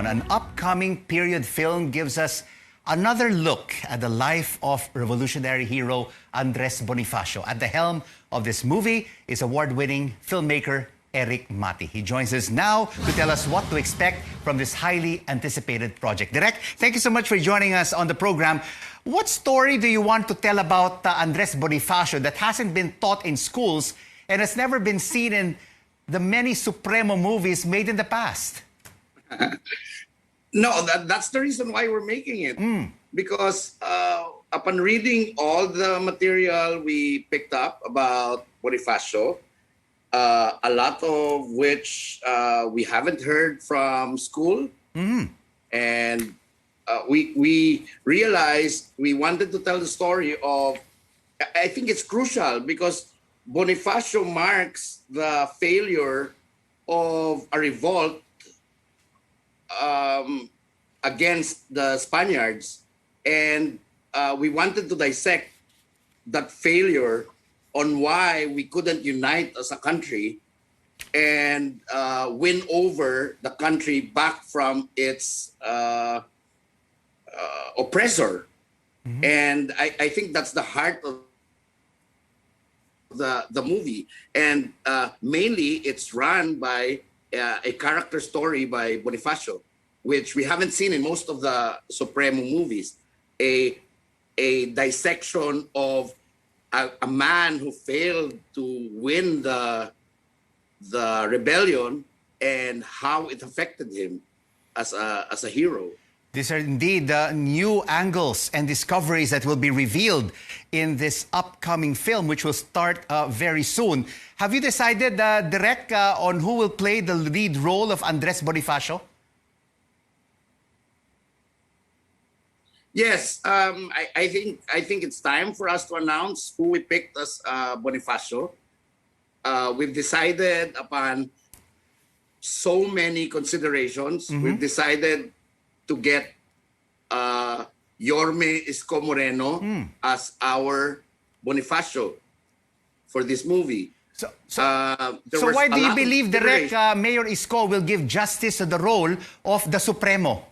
An upcoming period film gives us another look at the life of revolutionary hero Andres Bonifacio. At the helm of this movie is award-winning filmmaker Erik Matti. He joins us now to tell us what to expect from this highly anticipated project. Direk, thank you so much for joining us on the program. What story do you want to tell about Andres Bonifacio that hasn't been taught in schools and has never been seen in the many Supremo movies made in the past? No, that's the reason why we're making it. Because upon reading all the material we picked up about Bonifacio, a lot of which we haven't heard from school, and we realized we wanted to tell the story of, I think it's crucial because Bonifacio marks the failure of a revolt against the Spaniards, and we wanted to dissect that failure on why we couldn't unite as a country and win over the country back from its oppressor. And I think that's the heart of the movie, and mainly it's run by a character story by Bonifacio, which we haven't seen in most of the Supremo movies. A dissection of a man who failed to win the rebellion and how it affected him as a hero. These are indeed new angles and discoveries that will be revealed in this upcoming film, which will start very soon. Have you decided, Direk, on who will play the lead role of Andres Bonifacio? Yes, I think it's time for us to announce who we picked as Bonifacio. We've decided upon so many considerations. We've decided to get Yorme Isko Moreno as our Bonifacio for this movie. So why do you believe Direk Mayor Isko will give justice to the role of the Supremo?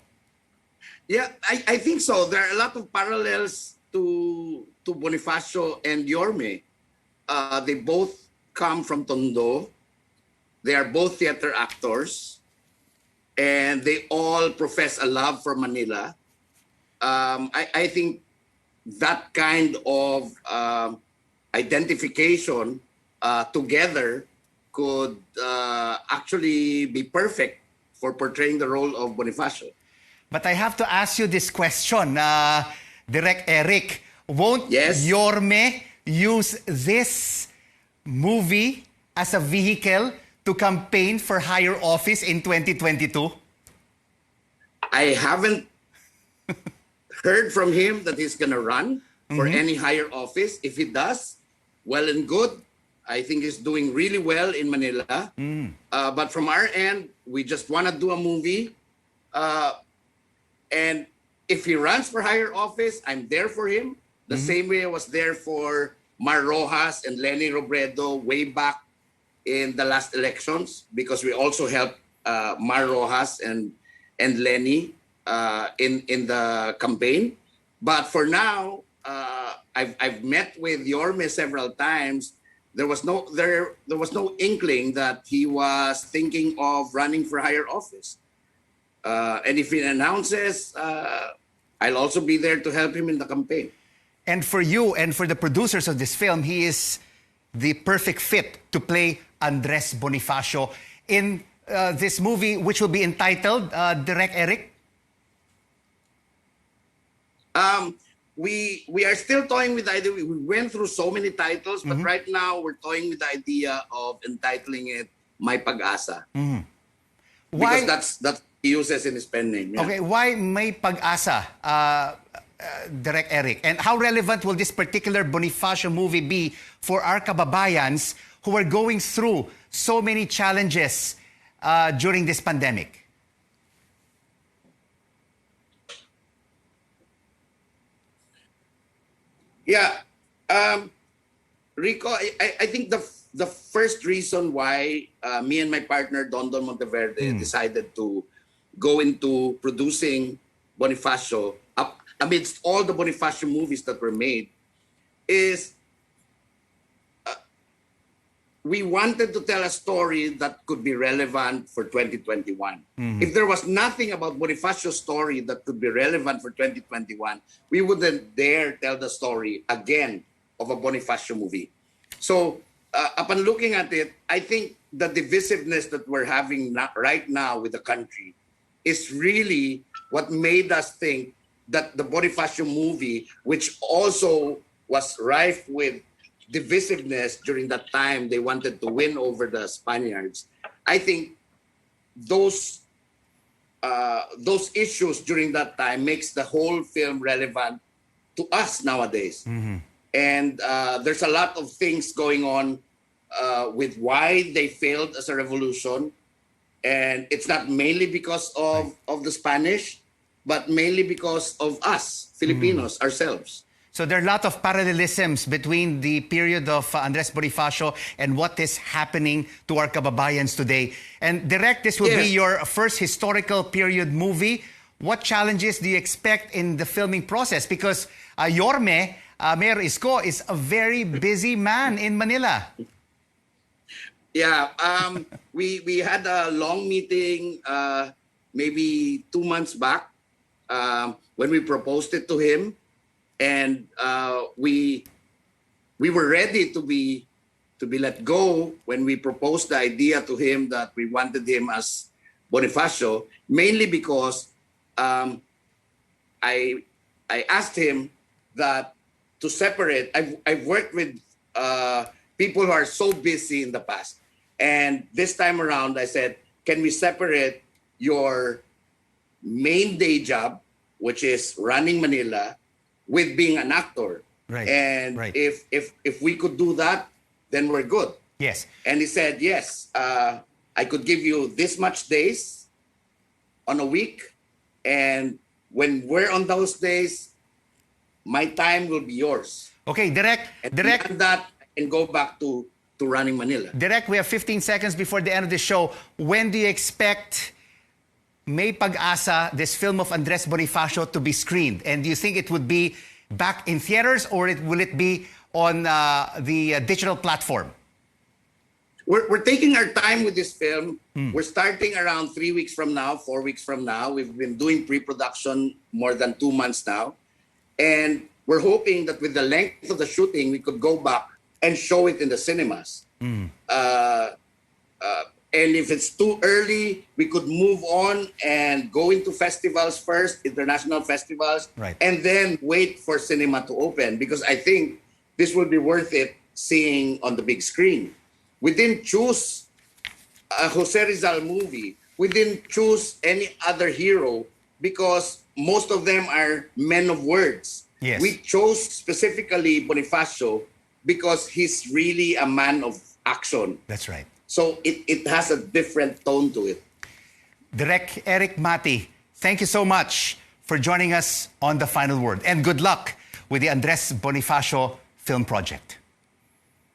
Yeah, I think so. There are a lot of parallels to Bonifacio and Yorme. They both come from Tondo. They are both theater actors, and they all profess a love for Manila. I think that kind of identification together could actually be perfect for portraying the role of Bonifacio. But I have to ask you this question, Direk Erik. Won't Yorme use this movie as a vehicle to campaign for higher office in 2022? I haven't heard from him that he's going to run for any higher office. If he does, well and good. I think he's doing really well in Manila. But from our end, we just want to do a movie. And if he runs for higher office, I'm there for him. The same way I was there for Mar Rojas and Lenny Robredo way back in the last elections, because we also helped Mar Rojas and Lenny in the campaign. But for now, I've met with Yorme several times. There was no inkling that he was thinking of running for higher office. And if he announces, I'll also be there to help him in the campaign. And for you and for the producers of this film, he is the perfect fit to play Andres Bonifacio in this movie, which will be entitled, Direk Erik? We are still toying with the idea. We went through so many titles, but right now we're toying with the idea of entitling it My Pag-asa. Why? Because that's he uses in his pen name. Yeah. Okay, why May Pag-asa, Direk Erik? And how relevant will this particular Bonifacio movie be for our kababayans who are going through so many challenges during this pandemic? Yeah, Rico, I think the first reason why me and my partner Don Monteverde decided to go into producing Bonifacio, amidst all the Bonifacio movies that were made, is we wanted to tell a story that could be relevant for 2021. If there was nothing about Bonifacio's story that could be relevant for 2021, we wouldn't dare tell the story again of a Bonifacio movie. So upon looking at it, I think the divisiveness that we're having right now with the country is really what made us think that the Bonifacio movie, which also was rife with divisiveness during that time, they wanted to win over the Spaniards. I think those issues during that time makes the whole film relevant to us nowadays. And there's a lot of things going on with why they failed as a revolution. And it's not mainly because of the Spanish, but mainly because of us, Filipinos, ourselves. So there are a lot of parallelisms between the period of Andres Bonifacio and what is happening to our kababayans today. And Direct, this will be your first historical period movie. What challenges do you expect in the filming process? Because Yorme, Mayor Isko, is a very busy man in Manila. Yeah, we had a long meeting maybe 2 months back when we proposed it to him. And we were ready to be let go when we proposed the idea to him that we wanted him as Bonifacio, mainly because I asked him that to separate. I've worked with people who are so busy in the past, and this time around I said, can we separate your main day job, which is running Manila, with being an actor? Right. And right. if we could do that, then we're good. Yes. And he said, yes, I could give you this much days on a week, and when we're on those days, my time will be yours. Okay, Direct. And that and go back to running Manila. Direct, we have 15 seconds before the end of the show. When do you expect May Pag-asa, this film of Andres Bonifacio, to be screened? And do you think it would be back in theaters, or will it be on the digital platform? We're taking our time with this film. We're starting around 3 weeks from now, 4 weeks from now. We've been doing pre-production more than 2 months now. And we're hoping that with the length of the shooting, we could go back and show it in the cinemas. And if it's too early, we could move on and go into festivals first, international festivals, right, and then wait for cinema to open, because I think this will be worth it seeing on the big screen. We didn't choose a Jose Rizal movie. We didn't choose any other hero because most of them are men of words. Yes. We chose specifically Bonifacio because he's really a man of action. That's right. So it has a different tone to it. Direct Erik Matti, thank you so much for joining us on The Final Word. And good luck with the Andres Bonifacio film project.